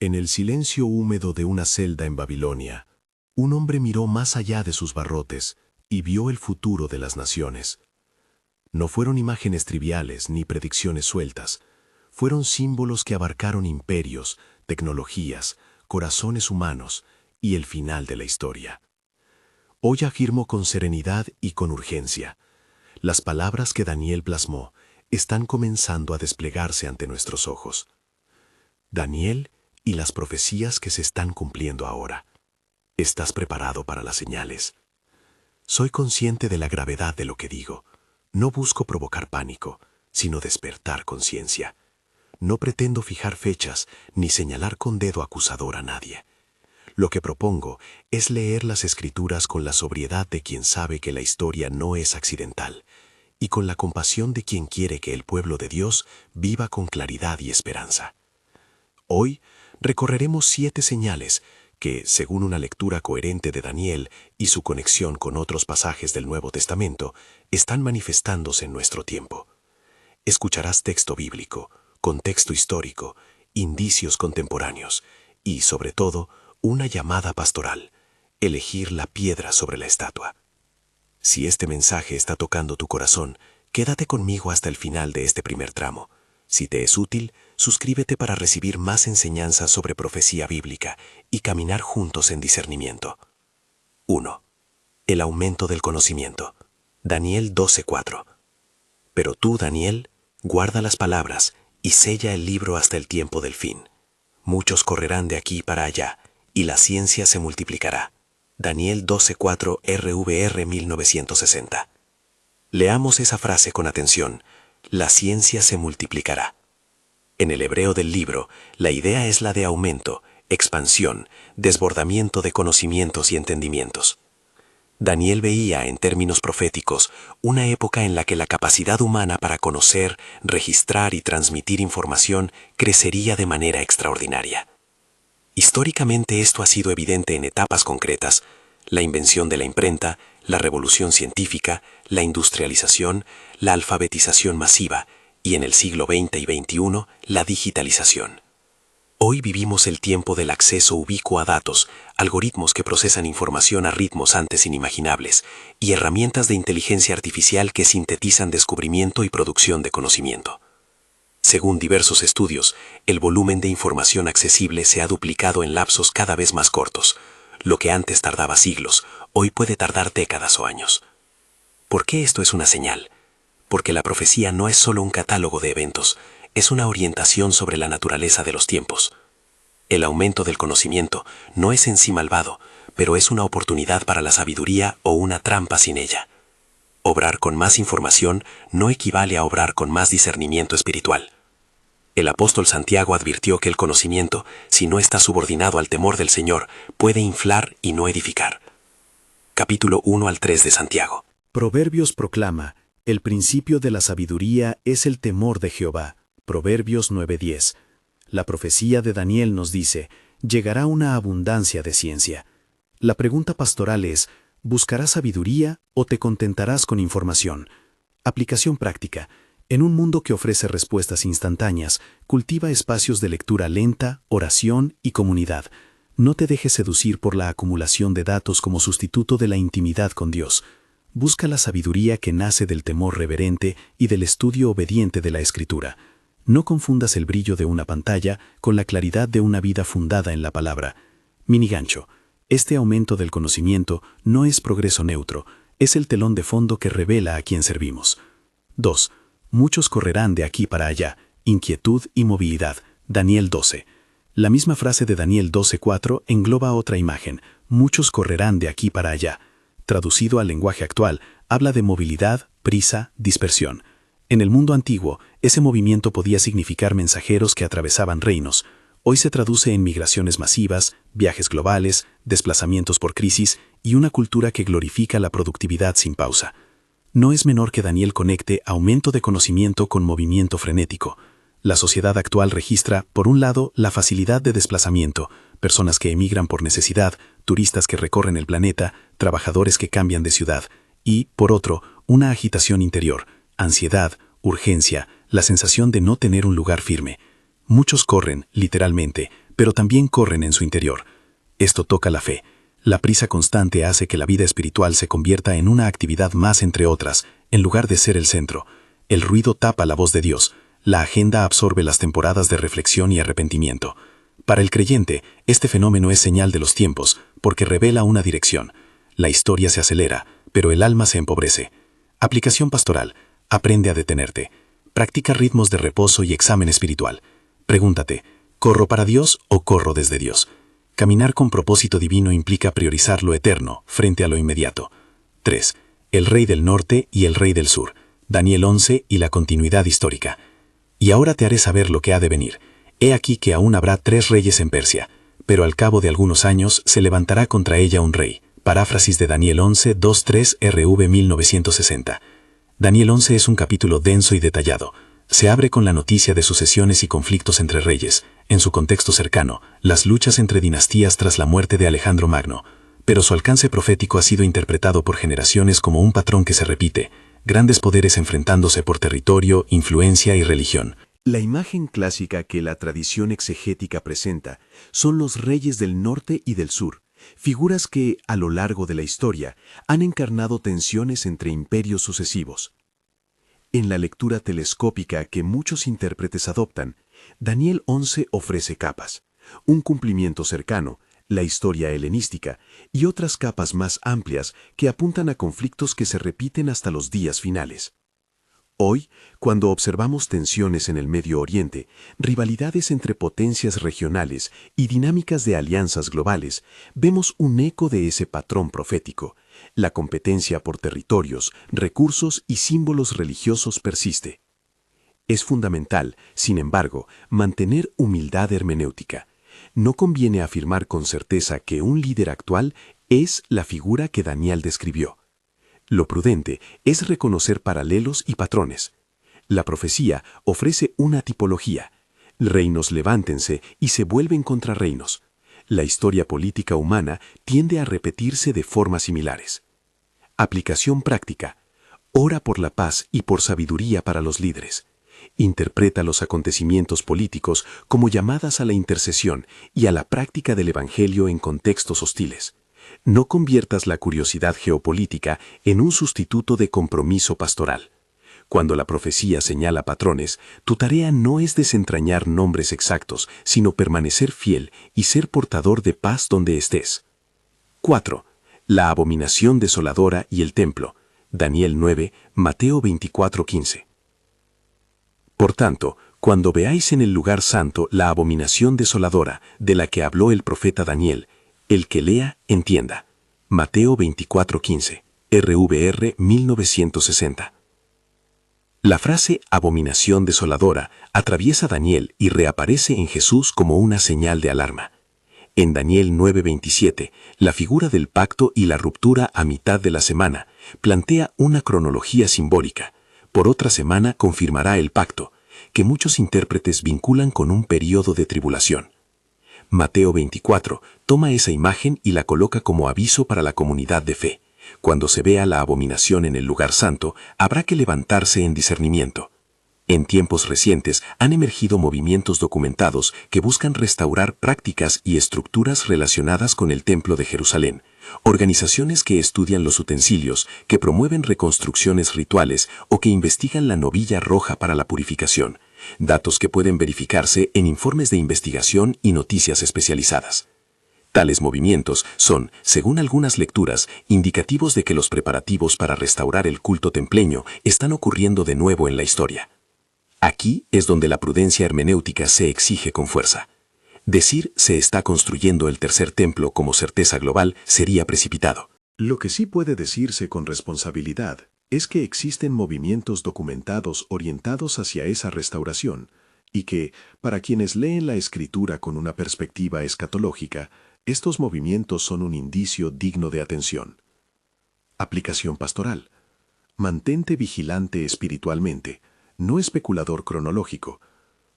En el silencio húmedo de una celda en Babilonia, un hombre miró más allá de sus barrotes y vio el futuro de las naciones. No fueron imágenes triviales ni predicciones sueltas, fueron símbolos que abarcaron imperios, tecnologías, corazones humanos y el final de la historia. Hoy afirmo con serenidad y con urgencia: las palabras que Daniel plasmó están comenzando a desplegarse ante nuestros ojos. Daniel y las profecías que se están cumpliendo ahora. ¿Estás preparado para las señales? Soy consciente de la gravedad de lo que digo. No busco provocar pánico, sino despertar conciencia. No pretendo fijar fechas ni señalar con dedo acusador a nadie. Lo que propongo es leer las Escrituras con la sobriedad de quien sabe que la historia no es accidental y con la compasión de quien quiere que el pueblo de Dios viva con claridad y esperanza. Hoy recorreremos 7 señales que, según una lectura coherente de Daniel y su conexión con otros pasajes del Nuevo Testamento, están manifestándose en nuestro tiempo. Escucharás texto bíblico, contexto histórico, indicios contemporáneos y, sobre todo, una llamada pastoral: elegir la piedra sobre la estatua. Si este mensaje está tocando tu corazón, quédate conmigo hasta el final de este primer tramo. Si te es útil, suscríbete para recibir más enseñanzas sobre profecía bíblica y caminar juntos en discernimiento. 1. El aumento del conocimiento. Daniel 12:4. Pero tú, Daniel, guarda las palabras y sella el libro hasta el tiempo del fin. Muchos correrán de aquí para allá, y la ciencia se multiplicará. Daniel 12:4 RVR 1960. Leamos esa frase con atención: la ciencia se multiplicará. En el hebreo del libro, la idea es la de aumento, expansión, desbordamiento de conocimientos y entendimientos. Daniel veía, en términos proféticos, una época en la que la capacidad humana para conocer, registrar y transmitir información crecería de manera extraordinaria. Históricamente esto ha sido evidente en etapas concretas: la invención de la imprenta, la revolución científica, la industrialización, la alfabetización masiva y, en el siglo XX y XXI, la digitalización. Hoy vivimos el tiempo del acceso ubicuo a datos, algoritmos que procesan información a ritmos antes inimaginables y herramientas de inteligencia artificial que sintetizan descubrimiento y producción de conocimiento. Según diversos estudios, el volumen de información accesible se ha duplicado en lapsos cada vez más cortos. Lo que antes tardaba siglos, hoy puede tardar décadas o años. ¿Por qué esto es una señal? Porque la profecía no es solo un catálogo de eventos, es una orientación sobre la naturaleza de los tiempos. El aumento del conocimiento no es en sí malvado, pero es una oportunidad para la sabiduría o una trampa sin ella. Obrar con más información no equivale a obrar con más discernimiento espiritual. El apóstol Santiago advirtió que el conocimiento, si no está subordinado al temor del Señor, puede inflar y no edificar. Capítulo 1 al 3 de Santiago. Proverbios proclama: el principio de la sabiduría es el temor de Jehová. Proverbios 9:10. La profecía de Daniel nos dice: llegará una abundancia de ciencia. La pregunta pastoral es: ¿buscarás sabiduría o te contentarás con información? Aplicación práctica. En un mundo que ofrece respuestas instantáneas, cultiva espacios de lectura lenta, oración y comunidad. No te dejes seducir por la acumulación de datos como sustituto de la intimidad con Dios. Busca la sabiduría que nace del temor reverente y del estudio obediente de la Escritura. No confundas el brillo de una pantalla con la claridad de una vida fundada en la palabra. Minigancho. Este aumento del conocimiento no es progreso neutro, es el telón de fondo que revela a quién servimos. 2. Muchos correrán de aquí para allá. Inquietud y movilidad. Daniel 12. La misma frase de Daniel 12:4 engloba otra imagen: muchos correrán de aquí para allá. Traducido al lenguaje actual, habla de movilidad, prisa, dispersión. En el mundo antiguo, ese movimiento podía significar mensajeros que atravesaban reinos. Hoy se traduce en migraciones masivas, viajes globales, desplazamientos por crisis y una cultura que glorifica la productividad sin pausa. No es menor que Daniel conecte aumento de conocimiento con movimiento frenético. La sociedad actual registra, por un lado, la facilidad de desplazamiento, personas que emigran por necesidad, turistas que recorren el planeta, trabajadores que cambian de ciudad, y, por otro, una agitación interior, ansiedad, urgencia, la sensación de no tener un lugar firme. Muchos corren, literalmente, pero también corren en su interior. Esto toca la fe. La prisa constante hace que la vida espiritual se convierta en una actividad más entre otras, en lugar de ser el centro. El ruido tapa la voz de Dios. La agenda absorbe las temporadas de reflexión y arrepentimiento. Para el creyente, este fenómeno es señal de los tiempos, porque revela una dirección. La historia se acelera, pero el alma se empobrece. Aplicación pastoral. Aprende a detenerte. Practica ritmos de reposo y examen espiritual. Pregúntate, ¿corro para Dios o corro desde Dios? Caminar con propósito divino implica priorizar lo eterno frente a lo inmediato. 3. El rey del norte y el rey del sur. Daniel 11 y la continuidad histórica. Y ahora te haré saber lo que ha de venir. He aquí que aún habrá 3 reyes en Persia, pero al cabo de algunos años se levantará contra ella un rey. Paráfrasis de Daniel 11, 2-3 RV 1960. Daniel 11 es un capítulo denso y detallado. Se abre con la noticia de sucesiones y conflictos entre reyes, en su contexto cercano, las luchas entre dinastías tras la muerte de Alejandro Magno. Pero su alcance profético ha sido interpretado por generaciones como un patrón que se repite, grandes poderes enfrentándose por territorio, influencia y religión. La imagen clásica que la tradición exegética presenta son los reyes del norte y del sur, figuras que, a lo largo de la historia, han encarnado tensiones entre imperios sucesivos. En la lectura telescópica que muchos intérpretes adoptan, Daniel 11 ofrece capas, un cumplimiento cercano, la historia helenística y otras capas más amplias que apuntan a conflictos que se repiten hasta los días finales. Hoy, cuando observamos tensiones en el Medio Oriente, rivalidades entre potencias regionales y dinámicas de alianzas globales, vemos un eco de ese patrón profético. La competencia por territorios, recursos y símbolos religiosos persiste. Es fundamental, sin embargo, mantener humildad hermenéutica. No conviene afirmar con certeza que un líder actual es la figura que Daniel describió. Lo prudente es reconocer paralelos y patrones. La profecía ofrece una tipología. Reinos levántense y se vuelven contra reinos. La historia política humana tiende a repetirse de formas similares. Aplicación práctica. Ora por la paz y por sabiduría para los líderes. Interpreta los acontecimientos políticos como llamadas a la intercesión y a la práctica del Evangelio en contextos hostiles. No conviertas la curiosidad geopolítica en un sustituto de compromiso pastoral. Cuando la profecía señala patrones, tu tarea no es desentrañar nombres exactos, sino permanecer fiel y ser portador de paz donde estés. 4. La abominación desoladora y el templo. Daniel 9, Mateo 24:15. Por tanto, cuando veáis en el lugar santo la abominación desoladora de la que habló el profeta Daniel, el que lea, entienda. Mateo 24:15, RVR 1960. La frase abominación desoladora atraviesa Daniel y reaparece en Jesús como una señal de alarma. En Daniel 9:27, la figura del pacto y la ruptura a mitad de la semana plantea una cronología simbólica. Por otra semana confirmará el pacto, que muchos intérpretes vinculan con un período de tribulación. Mateo 24 toma esa imagen y la coloca como aviso para la comunidad de fe. Cuando se vea la abominación en el lugar santo, habrá que levantarse en discernimiento. En tiempos recientes han emergido movimientos documentados que buscan restaurar prácticas y estructuras relacionadas con el Templo de Jerusalén, organizaciones que estudian los utensilios, que promueven reconstrucciones rituales o que investigan la novilla roja para la purificación, datos que pueden verificarse en informes de investigación y noticias especializadas. Tales movimientos son, según algunas lecturas, indicativos de que los preparativos para restaurar el culto templeño están ocurriendo de nuevo en la historia. Aquí es donde la prudencia hermenéutica se exige con fuerza. Decir se está construyendo el tercer templo como certeza global sería precipitado. Lo que sí puede decirse con responsabilidad es que existen movimientos documentados orientados hacia esa restauración y que, para quienes leen la Escritura con una perspectiva escatológica, estos movimientos son un indicio digno de atención. Aplicación pastoral. Mantente vigilante espiritualmente, no especulador cronológico.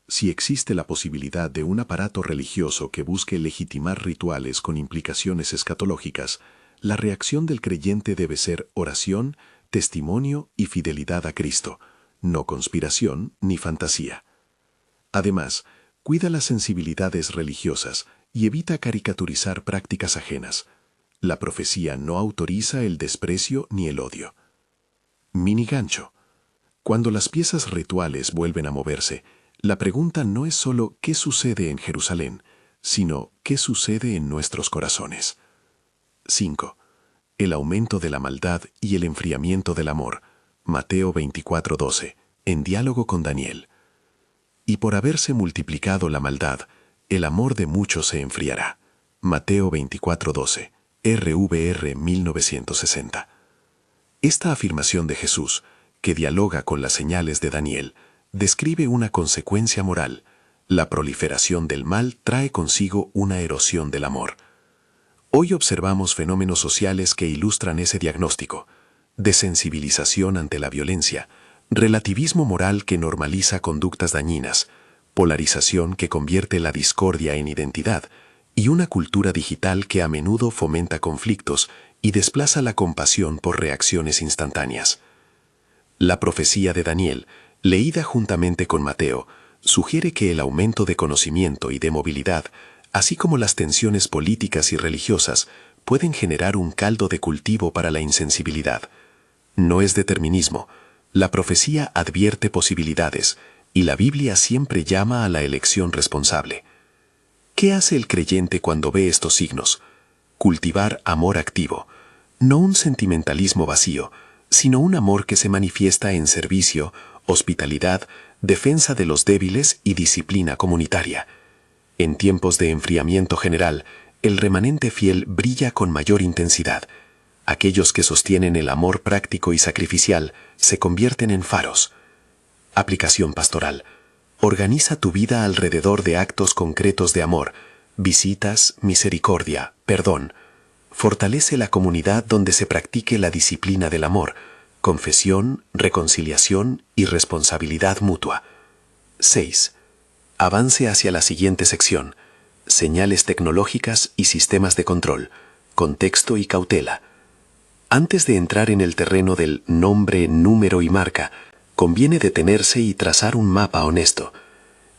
Si existe la posibilidad de un aparato religioso que busque legitimar rituales con implicaciones escatológicas, la reacción del creyente debe ser oración, testimonio y fidelidad a Cristo, no conspiración ni fantasía. Además, Cuida las sensibilidades religiosas y evita caricaturizar prácticas ajenas. La profecía no autoriza el desprecio ni el odio. Mini gancho. Cuando las piezas rituales vuelven a moverse, la pregunta no es solo ¿qué sucede en Jerusalén?, sino ¿qué sucede en nuestros corazones? 5. El aumento de la maldad y el enfriamiento del amor. Mateo 24:12, en diálogo con Daniel. Y por haberse multiplicado la maldad, el amor de muchos se enfriará. Mateo 24:12, RVR 1960. Esta afirmación de Jesús, que dialoga con las señales de Daniel, describe una consecuencia moral. La proliferación del mal trae consigo una erosión del amor. Hoy observamos fenómenos sociales que ilustran ese diagnóstico: desensibilización ante la violencia, relativismo moral que normaliza conductas dañinas, polarización que convierte la discordia en identidad, y una cultura digital que a menudo fomenta conflictos y desplaza la compasión por reacciones instantáneas. La profecía de Daniel, leída juntamente con Mateo, sugiere que el aumento de conocimiento y de movilidad, así como las tensiones políticas y religiosas, pueden generar un caldo de cultivo para la insensibilidad. No es determinismo. La profecía advierte posibilidades, y la Biblia siempre llama a la elección responsable. ¿Qué hace el creyente cuando ve estos signos? Cultivar amor activo, no un sentimentalismo vacío, sino un amor que se manifiesta en servicio, hospitalidad, defensa de los débiles y disciplina comunitaria. En tiempos de enfriamiento general, el remanente fiel brilla con mayor intensidad. Aquellos que sostienen el amor práctico y sacrificial se convierten en faros. Aplicación pastoral. Organiza tu vida alrededor de actos concretos de amor, visitas, misericordia, perdón. Fortalece la comunidad donde se practique la disciplina del amor, confesión, reconciliación y responsabilidad mutua. 6. Avance hacia la siguiente sección: señales tecnológicas y sistemas de control, contexto y cautela. Antes de entrar en el terreno del nombre, número y marca, conviene detenerse y trazar un mapa honesto.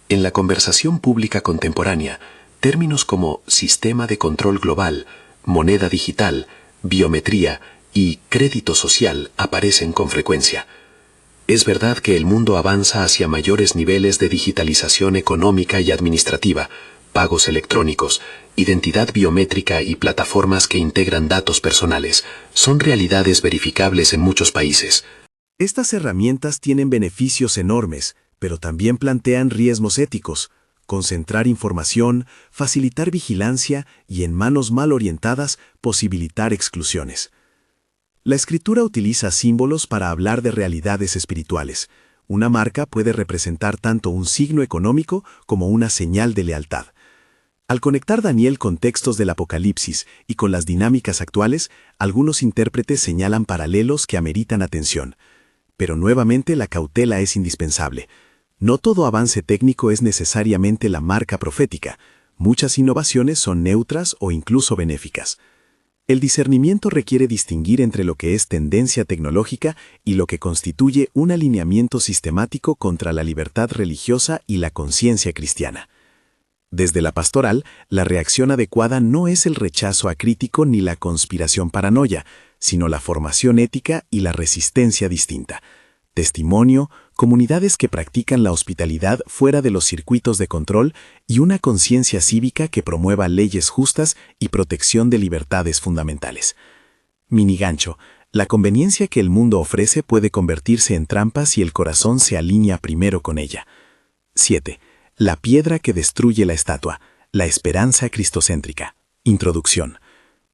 En la conversación pública contemporánea, términos como sistema de control global, moneda digital, biometría y crédito social aparecen con frecuencia. Es verdad que el mundo avanza hacia mayores niveles de digitalización económica y administrativa, pagos electrónicos, identidad biométrica y plataformas que integran datos personales son realidades verificables en muchos países. Estas herramientas tienen beneficios enormes, pero también plantean riesgos éticos: concentrar información, facilitar vigilancia y, en manos mal orientadas, posibilitar exclusiones. La Escritura utiliza símbolos para hablar de realidades espirituales. Una marca puede representar tanto un signo económico como una señal de lealtad. Al conectar Daniel con textos del Apocalipsis y con las dinámicas actuales, algunos intérpretes señalan paralelos que ameritan atención. Pero nuevamente la cautela es indispensable. No todo avance técnico es necesariamente la marca profética. Muchas innovaciones son neutras o incluso benéficas. El discernimiento requiere distinguir entre lo que es tendencia tecnológica y lo que constituye un alineamiento sistemático contra la libertad religiosa y la conciencia cristiana. Desde la pastoral, la reacción adecuada no es el rechazo acrítico ni la conspiración paranoia, sino la formación ética y la resistencia distinta. Testimonio, comunidades que practican la hospitalidad fuera de los circuitos de control y una conciencia cívica que promueva leyes justas y protección de libertades fundamentales. Minigancho: la conveniencia que el mundo ofrece puede convertirse en trampa si el corazón se alinea primero con ella. 7. La piedra que destruye la estatua, la esperanza cristocéntrica. Introducción.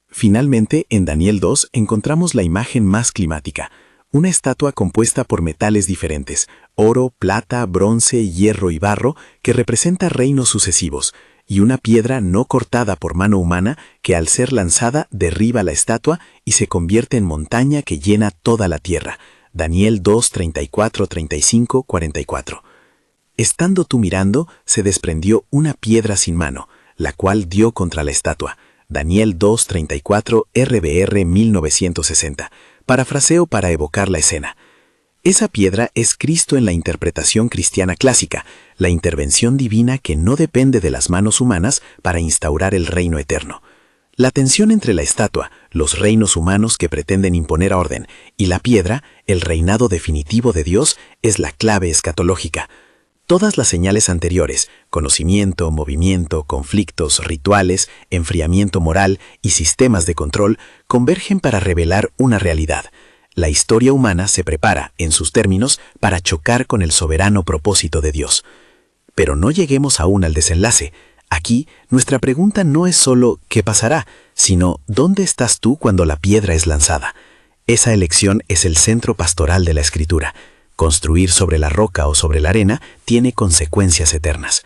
Finalmente, en Daniel 2 encontramos la imagen más climática: una estatua compuesta por metales diferentes, oro, plata, bronce, hierro y barro, que representa reinos sucesivos, y una piedra no cortada por mano humana que, al ser lanzada, derriba la estatua y se convierte en montaña que llena toda la tierra. Daniel 2, 34, 35, 44. Estando tú mirando, se desprendió una piedra sin mano, la cual dio contra la estatua. Daniel 2, 34, RVR 1960. Parafraseo para evocar la escena. Esa piedra es Cristo en la interpretación cristiana clásica, la intervención divina que no depende de las manos humanas para instaurar el reino eterno. La tensión entre la estatua, los reinos humanos que pretenden imponer orden, y la piedra, el reinado definitivo de Dios, es la clave escatológica. Todas las señales anteriores, conocimiento, movimiento, conflictos, rituales, enfriamiento moral y sistemas de control, convergen para revelar una realidad. La historia humana se prepara, en sus términos, para chocar con el soberano propósito de Dios. Pero no lleguemos aún al desenlace. Aquí, nuestra pregunta no es solo ¿qué pasará?, sino ¿dónde estás tú cuando la piedra es lanzada? Esa elección es el centro pastoral de la Escritura. Construir sobre la roca o sobre la arena tiene consecuencias eternas.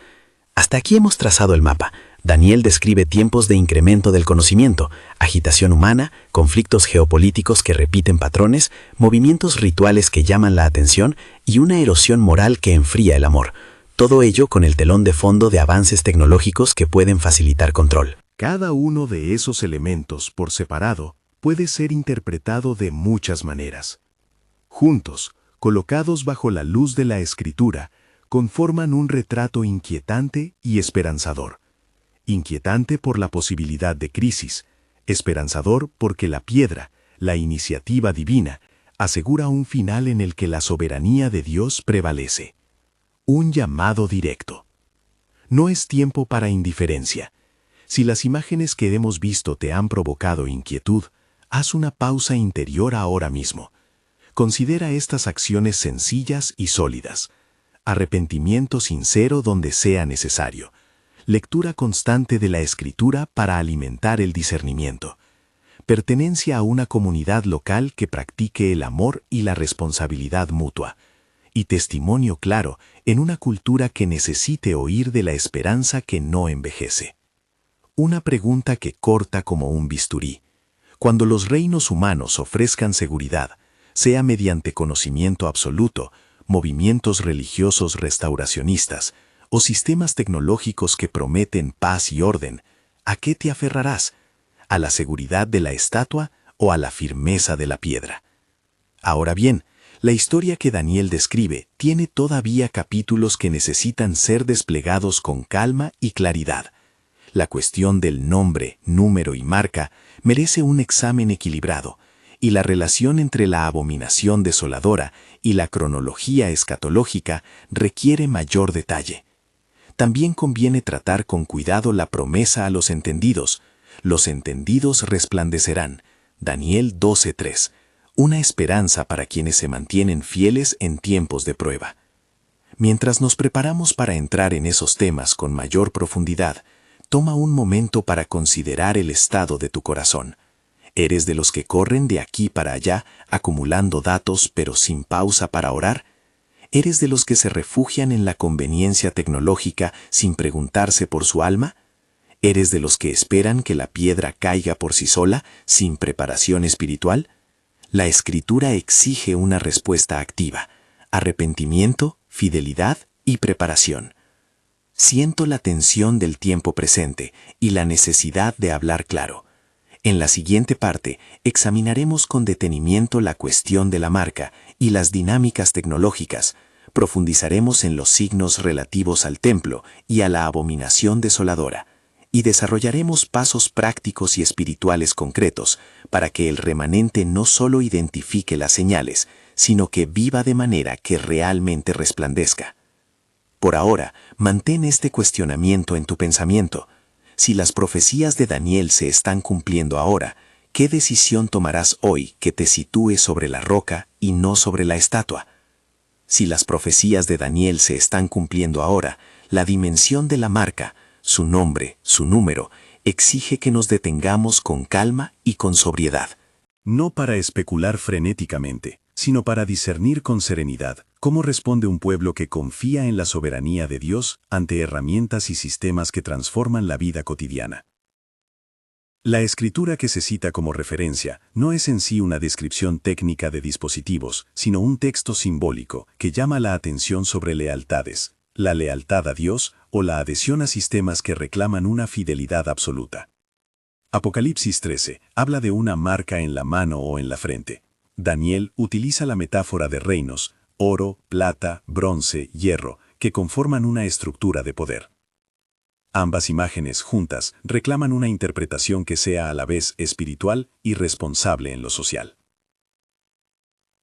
Hasta aquí hemos trazado el mapa. Daniel describe tiempos de incremento del conocimiento, agitación humana, conflictos geopolíticos que repiten patrones, movimientos rituales que llaman la atención y una erosión moral que enfría el amor. Todo ello con el telón de fondo de avances tecnológicos que pueden facilitar control. Cada uno de esos elementos, por separado, puede ser interpretado de muchas maneras. Juntos, colocados bajo la luz de la Escritura, conforman un retrato inquietante y esperanzador. Inquietante por la posibilidad de crisis, esperanzador porque la piedra, la iniciativa divina, asegura un final en el que la soberanía de Dios prevalece. Un llamado directo. No es tiempo para indiferencia. Si las imágenes que hemos visto te han provocado inquietud, haz una pausa interior ahora mismo. Considera estas acciones sencillas y sólidas. Arrepentimiento sincero donde sea necesario. Lectura constante de la Escritura para alimentar el discernimiento. Pertenencia a una comunidad local que practique el amor y la responsabilidad mutua. Y testimonio claro en una cultura que necesite oír de la esperanza que no envejece. Una pregunta que corta como un bisturí. Cuando los reinos humanos ofrezcan seguridad, sea mediante conocimiento absoluto, movimientos religiosos restauracionistas o sistemas tecnológicos que prometen paz y orden, ¿a qué te aferrarás? ¿A la seguridad de la estatua o a la firmeza de la piedra? Ahora bien, la historia que Daniel describe tiene todavía capítulos que necesitan ser desplegados con calma y claridad. La cuestión del nombre, número y marca merece un examen equilibrado, y la relación entre la abominación desoladora y la cronología escatológica requiere mayor detalle. También conviene tratar con cuidado la promesa a los entendidos. Los entendidos resplandecerán. Daniel 12:3. Una esperanza para quienes se mantienen fieles en tiempos de prueba. Mientras nos preparamos para entrar en esos temas con mayor profundidad, toma un momento para considerar el estado de tu corazón. ¿Eres de los que corren de aquí para allá, acumulando datos pero sin pausa para orar? ¿Eres de los que se refugian en la conveniencia tecnológica sin preguntarse por su alma? ¿Eres de los que esperan que la piedra caiga por sí sola, sin preparación espiritual? La Escritura exige una respuesta activa, arrepentimiento, fidelidad y preparación. Siento la tensión del tiempo presente y la necesidad de hablar claro. En la siguiente parte, examinaremos con detenimiento la cuestión de la marca y las dinámicas tecnológicas. Profundizaremos en los signos relativos al templo y a la abominación desoladora, y desarrollaremos pasos prácticos y espirituales concretos para que el remanente no solo identifique las señales, sino que viva de manera que realmente resplandezca. Por ahora, mantén este cuestionamiento en tu pensamiento. Si las profecías de Daniel se están cumpliendo ahora, ¿qué decisión tomarás hoy que te sitúe sobre la roca y no sobre la estatua? Si las profecías de Daniel se están cumpliendo ahora, la dimensión de la marca, su nombre, su número, exige que nos detengamos con calma y con sobriedad. No para especular frenéticamente, sino para discernir con serenidad cómo responde un pueblo que confía en la soberanía de Dios ante herramientas y sistemas que transforman la vida cotidiana. La escritura que se cita como referencia no es en sí una descripción técnica de dispositivos, sino un texto simbólico que llama la atención sobre lealtades, la lealtad a Dios o la adhesión a sistemas que reclaman una fidelidad absoluta. Apocalipsis 13 habla de una marca en la mano o en la frente. Daniel utiliza la metáfora de reinos, oro, plata, bronce, hierro, que conforman una estructura de poder. Ambas imágenes juntas reclaman una interpretación que sea a la vez espiritual y responsable en lo social.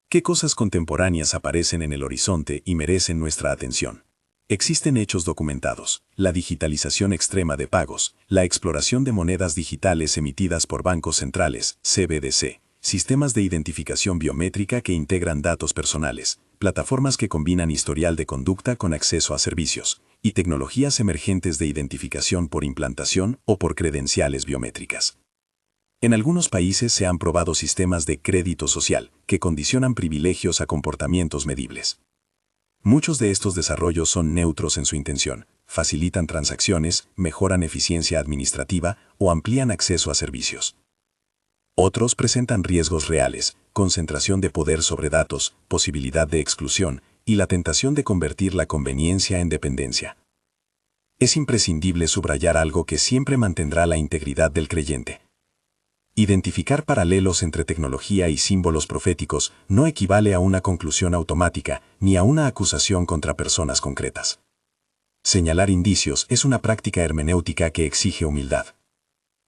¿Qué cosas contemporáneas aparecen en el horizonte y merecen nuestra atención? Existen hechos documentados, la digitalización extrema de pagos, la exploración de monedas digitales emitidas por bancos centrales, CBDC, sistemas de identificación biométrica que integran datos personales, plataformas que combinan historial de conducta con acceso a servicios, y tecnologías emergentes de identificación por implantación o por credenciales biométricas. En algunos países se han probado sistemas de crédito social que condicionan privilegios a comportamientos medibles. Muchos de estos desarrollos son neutros en su intención, facilitan transacciones, mejoran eficiencia administrativa o amplían acceso a servicios. Otros presentan riesgos reales, concentración de poder sobre datos, posibilidad de exclusión y la tentación de convertir la conveniencia en dependencia. Es imprescindible subrayar algo que siempre mantendrá la integridad del creyente. Identificar paralelos entre tecnología y símbolos proféticos no equivale a una conclusión automática ni a una acusación contra personas concretas. Señalar indicios es una práctica hermenéutica que exige humildad.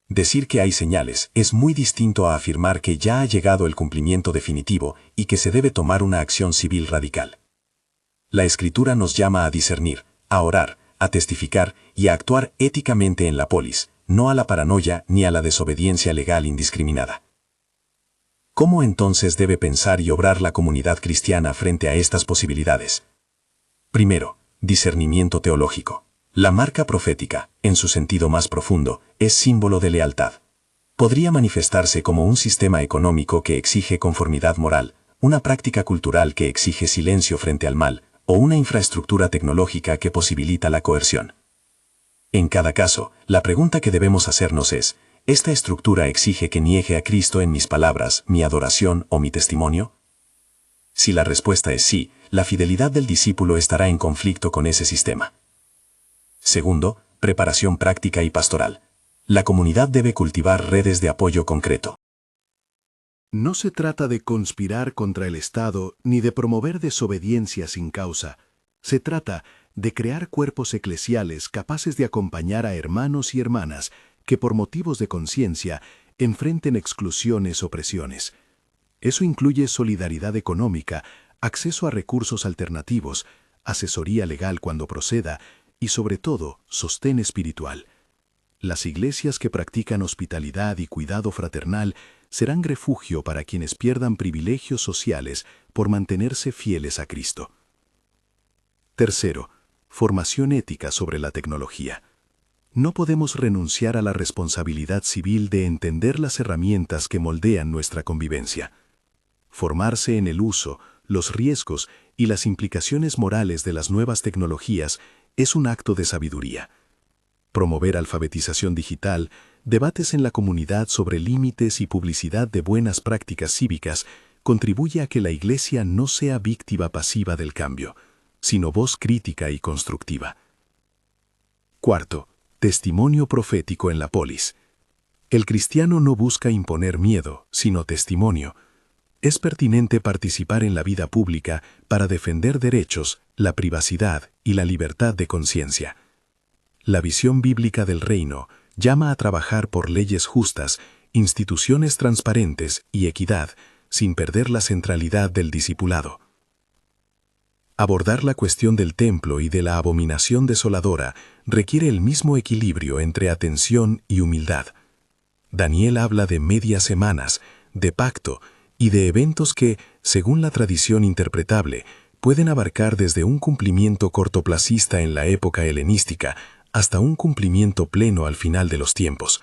Decir que hay señales es muy distinto a afirmar que ya ha llegado el cumplimiento definitivo y que se debe tomar una acción civil radical. La Escritura nos llama a discernir, a orar, a testificar y a actuar éticamente en la polis, no a la paranoia ni a la desobediencia legal indiscriminada. ¿Cómo entonces debe pensar y obrar la comunidad cristiana frente a estas posibilidades? Primero, discernimiento teológico. La marca profética, en su sentido más profundo, es símbolo de lealtad. Podría manifestarse como un sistema económico que exige conformidad moral, una práctica cultural que exige silencio frente al mal, o una infraestructura tecnológica que posibilita la coerción. En cada caso, la pregunta que debemos hacernos es, ¿esta estructura exige que niegue a Cristo en mis palabras, mi adoración o mi testimonio? Si la respuesta es sí, la fidelidad del discípulo estará en conflicto con ese sistema. Segundo, preparación práctica y pastoral. La comunidad debe cultivar redes de apoyo concreto. No se trata de conspirar contra el Estado ni de promover desobediencia sin causa. Se trata de crear cuerpos eclesiales capaces de acompañar a hermanos y hermanas que por motivos de conciencia enfrenten exclusiones o presiones. Eso incluye solidaridad económica, acceso a recursos alternativos, asesoría legal cuando proceda y sobre todo sostén espiritual. Las iglesias que practican hospitalidad y cuidado fraternal serán refugio para quienes pierdan privilegios sociales por mantenerse fieles a Cristo. Tercero, formación ética sobre la tecnología. No podemos renunciar a la responsabilidad civil de entender las herramientas que moldean nuestra convivencia. Formarse en el uso, los riesgos y las implicaciones morales de las nuevas tecnologías es un acto de sabiduría. Promover alfabetización digital, debates en la comunidad sobre límites y publicidad de buenas prácticas cívicas contribuye a que la Iglesia no sea víctima pasiva del cambio, sino voz crítica y constructiva. Cuarto, testimonio profético en la polis. El cristiano no busca imponer miedo, sino testimonio. Es pertinente participar en la vida pública para defender derechos, la privacidad y la libertad de conciencia. La visión bíblica del reino llama a trabajar por leyes justas, instituciones transparentes y equidad, sin perder la centralidad del discipulado. Abordar la cuestión del templo y de la abominación desoladora requiere el mismo equilibrio entre atención y humildad. Daniel habla de medias semanas, de pacto y de eventos que, según la tradición interpretable, pueden abarcar desde un cumplimiento cortoplacista en la época helenística hasta un cumplimiento pleno al final de los tiempos.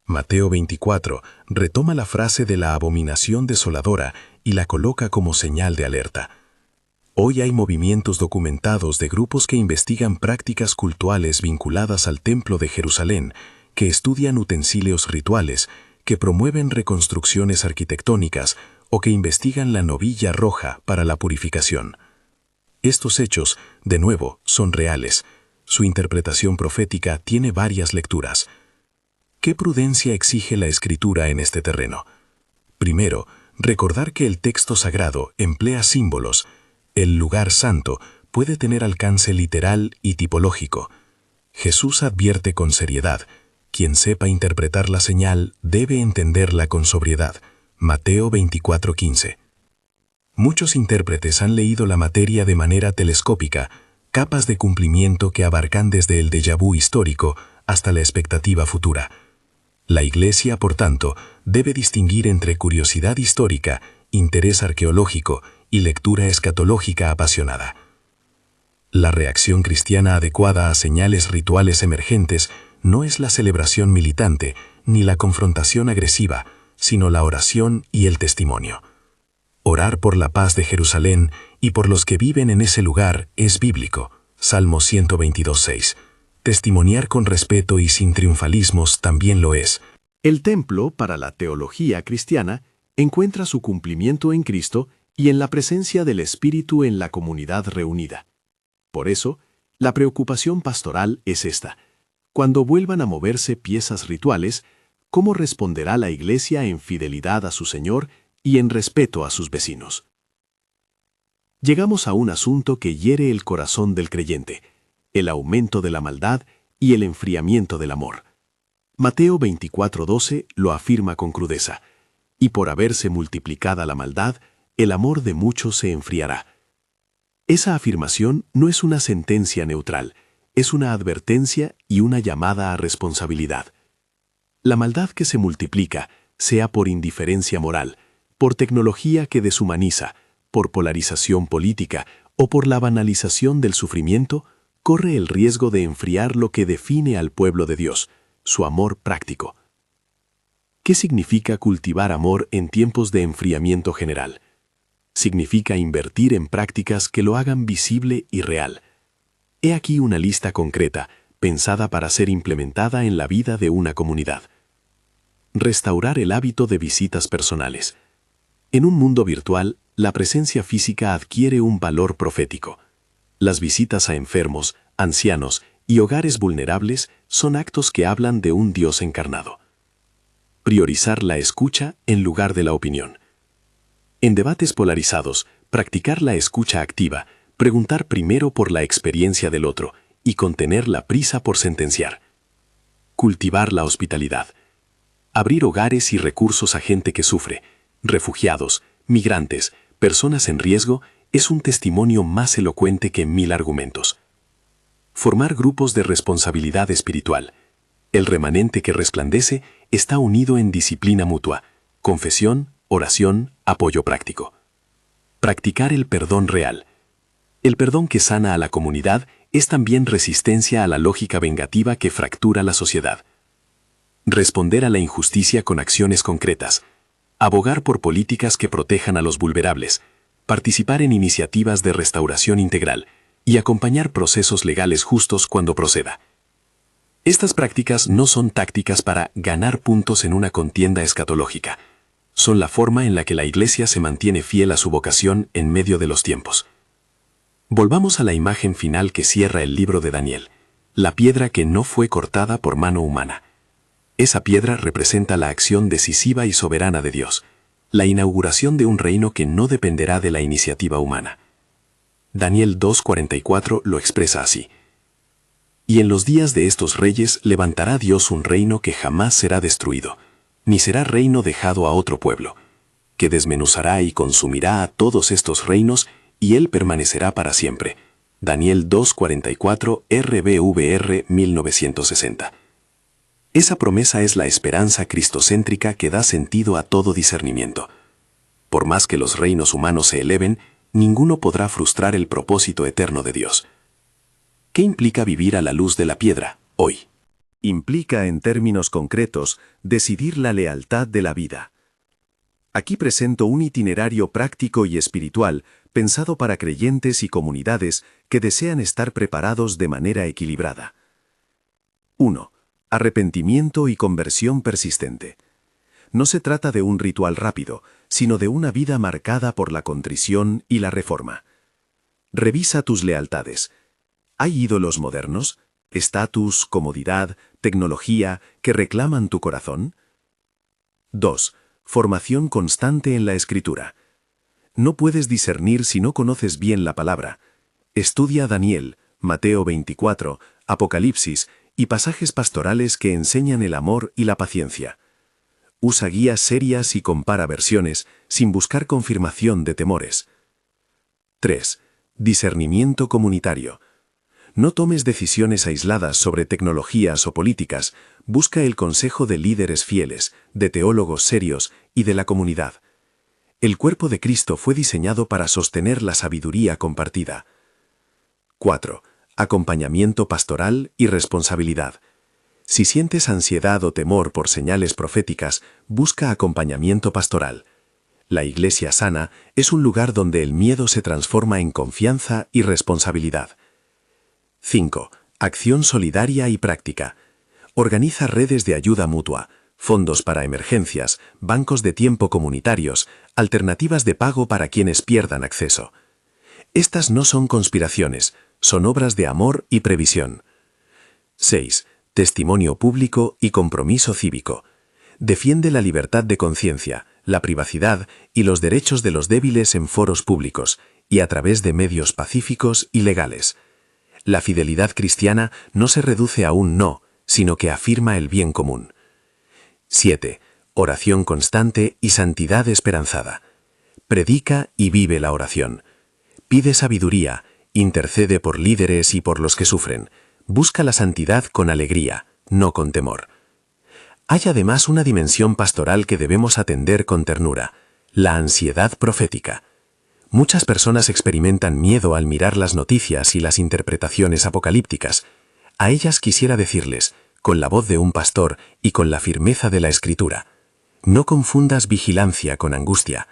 Mateo 24 retoma la frase de la abominación desoladora y la coloca como señal de alerta. Hoy hay movimientos documentados de grupos que investigan prácticas cultuales vinculadas al Templo de Jerusalén, que estudian utensilios rituales, que promueven reconstrucciones arquitectónicas o que investigan la novilla roja para la purificación. Estos hechos, de nuevo, son reales. Su interpretación profética tiene varias lecturas. ¿Qué prudencia exige la Escritura en este terreno? Primero, recordar que el texto sagrado emplea símbolos, El lugar santo puede tener alcance literal y tipológico. Jesús advierte con seriedad: quien sepa interpretar la señal debe entenderla con sobriedad. Mateo 24:15. Muchos intérpretes han leído la materia de manera telescópica, capas de cumplimiento que abarcan desde el déjà vu histórico hasta la expectativa futura. La Iglesia, por tanto, debe distinguir entre curiosidad histórica, interés arqueológico y lectura escatológica apasionada. La reacción cristiana adecuada a señales rituales emergentes no es la celebración militante ni la confrontación agresiva, sino la oración y el testimonio. Orar por la paz de Jerusalén y por los que viven en ese lugar es bíblico. Salmo 122:6. Testimoniar con respeto y sin triunfalismos también lo es. El templo, para la teología cristiana, encuentra su cumplimiento en Cristo y en la presencia del Espíritu en la comunidad reunida. Por eso, la preocupación pastoral es esta: cuando vuelvan a moverse piezas rituales, ¿cómo responderá la Iglesia en fidelidad a su Señor y en respeto a sus vecinos? Llegamos a un asunto que hiere el corazón del creyente: el aumento de la maldad y el enfriamiento del amor. Mateo 24:12 lo afirma con crudeza: y por haberse multiplicada la maldad, el amor de muchos se enfriará. Esa afirmación no es una sentencia neutral, es una advertencia y una llamada a responsabilidad. La maldad que se multiplica, sea por indiferencia moral, por tecnología que deshumaniza, por polarización política o por la banalización del sufrimiento, corre el riesgo de enfriar lo que define al pueblo de Dios, su amor práctico. ¿Qué significa cultivar amor en tiempos de enfriamiento general? Significa invertir en prácticas que lo hagan visible y real. He aquí una lista concreta, pensada para ser implementada en la vida de una comunidad. Restaurar el hábito de visitas personales. En un mundo virtual, la presencia física adquiere un valor profético. Las visitas a enfermos, ancianos y hogares vulnerables son actos que hablan de un Dios encarnado. Priorizar la escucha en lugar de la opinión. En debates polarizados, practicar la escucha activa, preguntar primero por la experiencia del otro y contener la prisa por sentenciar. Cultivar la hospitalidad. Abrir hogares y recursos a gente que sufre, refugiados, migrantes, personas en riesgo, es un testimonio más elocuente que 1000 argumentos. Formar grupos de responsabilidad espiritual. El remanente que resplandece está unido en disciplina mutua, confesión, oración, apoyo práctico. Practicar el perdón real. El perdón que sana a la comunidad es también resistencia a la lógica vengativa que fractura la sociedad. Responder a la injusticia con acciones concretas. Abogar por políticas que protejan a los vulnerables. Participar en iniciativas de restauración integral y acompañar procesos legales justos cuando proceda. Estas prácticas no son tácticas para ganar puntos en una contienda escatológica. Son la forma en la que la Iglesia se mantiene fiel a su vocación en medio de los tiempos. Volvamos a la imagen final que cierra el libro de Daniel, la piedra que no fue cortada por mano humana. Esa piedra representa la acción decisiva y soberana de Dios, la inauguración de un reino que no dependerá de la iniciativa humana. Daniel 2:44 lo expresa así: y en los días de estos reyes levantará Dios un reino que jamás será destruido, ni será reino dejado a otro pueblo, que desmenuzará y consumirá a todos estos reinos, y él permanecerá para siempre. Daniel 2:44 RVVR 1960. Esa promesa es la esperanza cristocéntrica que da sentido a todo discernimiento. Por más que los reinos humanos se eleven, ninguno podrá frustrar el propósito eterno de Dios. ¿Qué implica vivir a la luz de la piedra, hoy? Implica, en términos concretos, decidir la lealtad de la vida. Aquí presento un itinerario práctico y espiritual pensado para creyentes y comunidades que desean estar preparados de manera equilibrada. 1. Arrepentimiento y conversión persistente. No se trata de un ritual rápido, sino de una vida marcada por la contrición y la reforma. Revisa tus lealtades. ¿Hay ídolos modernos, estatus, comodidad, tecnología que reclaman tu corazón? 2. Formación constante en la Escritura. No puedes discernir si no conoces bien la palabra. Estudia Daniel, Mateo 24, Apocalipsis y pasajes pastorales que enseñan el amor y la paciencia. Usa guías serias y compara versiones sin buscar confirmación de temores. 3. Discernimiento comunitario. No tomes decisiones aisladas sobre tecnologías o políticas, busca el consejo de líderes fieles, de teólogos serios y de la comunidad. El cuerpo de Cristo fue diseñado para sostener la sabiduría compartida. 4. Acompañamiento pastoral y responsabilidad. Si sientes ansiedad o temor por señales proféticas, busca acompañamiento pastoral. La iglesia sana es un lugar donde el miedo se transforma en confianza y responsabilidad. 5. Acción solidaria y práctica. Organiza redes de ayuda mutua, fondos para emergencias, bancos de tiempo comunitarios, alternativas de pago para quienes pierdan acceso. Estas no son conspiraciones, son obras de amor y previsión. 6. Testimonio público y compromiso cívico. Defiende la libertad de conciencia, la privacidad y los derechos de los débiles en foros públicos y a través de medios pacíficos y legales. La fidelidad cristiana no se reduce a un no, sino que afirma el bien común. 7. Oración constante y santidad esperanzada. Predica y vive la oración. Pide sabiduría, intercede por líderes y por los que sufren. Busca la santidad con alegría, no con temor. Hay además una dimensión pastoral que debemos atender con ternura, la ansiedad profética. Muchas personas experimentan miedo al mirar las noticias y las interpretaciones apocalípticas. A ellas quisiera decirles, con la voz de un pastor y con la firmeza de la Escritura: no confundas vigilancia con angustia.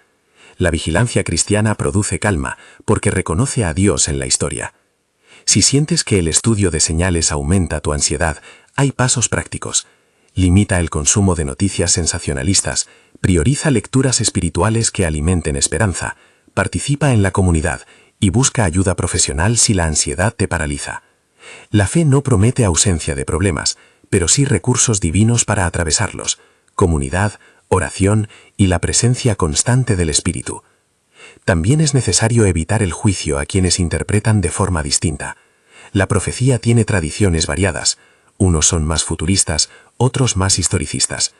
La vigilancia cristiana produce calma porque reconoce a Dios en la historia. Si sientes que el estudio de señales aumenta tu ansiedad, hay pasos prácticos. Limita el consumo de noticias sensacionalistas, prioriza lecturas espirituales que alimenten esperanza, participa en la comunidad y busca ayuda profesional si la ansiedad te paraliza. La fe no promete ausencia de problemas, pero sí recursos divinos para atravesarlos: comunidad, oración y la presencia constante del Espíritu. También es necesario evitar el juicio a quienes interpretan de forma distinta. La profecía tiene tradiciones variadas. Unos son más futuristas, otros más historicistas.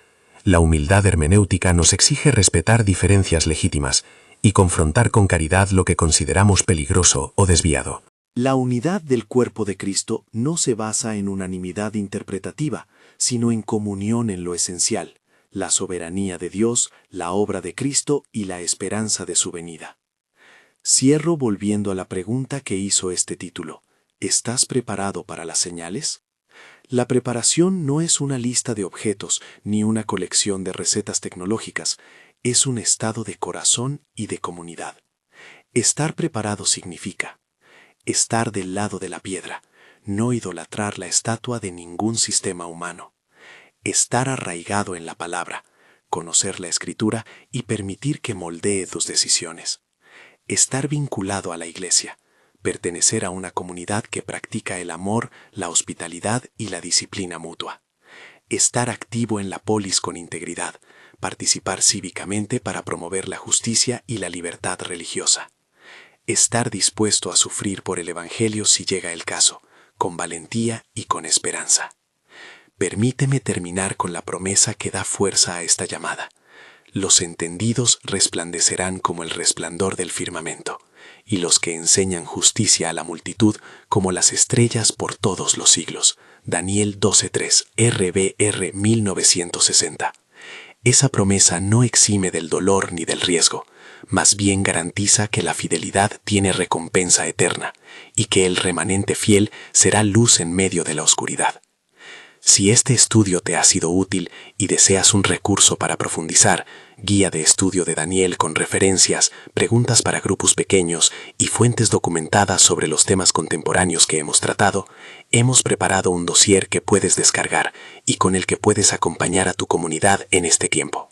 La humildad hermenéutica nos exige respetar diferencias legítimas y confrontar con caridad lo que consideramos peligroso o desviado. La unidad del cuerpo de Cristo no se basa en unanimidad interpretativa, sino en comunión en lo esencial: la soberanía de Dios, la obra de Cristo y la esperanza de su venida. Cierro volviendo a la pregunta que hizo este título: ¿estás preparado para las señales? La preparación no es una lista de objetos ni una colección de recetas tecnológicas, es un estado de corazón y de comunidad. Estar preparado significa estar del lado de la piedra, no idolatrar la estatua de ningún sistema humano. Estar arraigado en la palabra, conocer la Escritura y permitir que moldee tus decisiones. Estar vinculado a la iglesia, pertenecer a una comunidad que practica el amor, la hospitalidad y la disciplina mutua. Estar activo en la polis con integridad, participar cívicamente para promover la justicia y la libertad religiosa. Estar dispuesto a sufrir por el Evangelio si llega el caso, con valentía y con esperanza. Permíteme terminar con la promesa que da fuerza a esta llamada: los entendidos resplandecerán como el resplandor del firmamento, y los que enseñan justicia a la multitud como las estrellas por todos los siglos. Daniel 12:3, RVR 1960. Esa promesa no exime del dolor ni del riesgo, más bien garantiza que la fidelidad tiene recompensa eterna y que el remanente fiel será luz en medio de la oscuridad. Si este estudio te ha sido útil y deseas un recurso para profundizar, guía de estudio de Daniel con referencias, preguntas para grupos pequeños y fuentes documentadas sobre los temas contemporáneos que hemos tratado, hemos preparado un dossier que puedes descargar y con el que puedes acompañar a tu comunidad en este tiempo.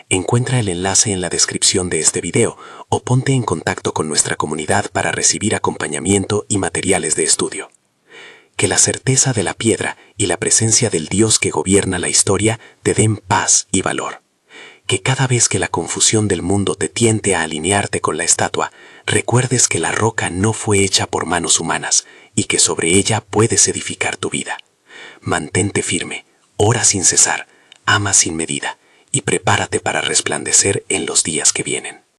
Encuentra el enlace en la descripción de este video o ponte en contacto con nuestra comunidad para recibir acompañamiento y materiales de estudio. Que la certeza de la piedra y la presencia del Dios que gobierna la historia te den paz y valor. que cada vez que la confusión del mundo te tiente a alinearte con la estatua, recuerdes que la roca no fue hecha por manos humanas y que sobre ella puedes edificar tu vida. Mantente firme, ora sin cesar, ama sin medida y prepárate para resplandecer en los días que vienen.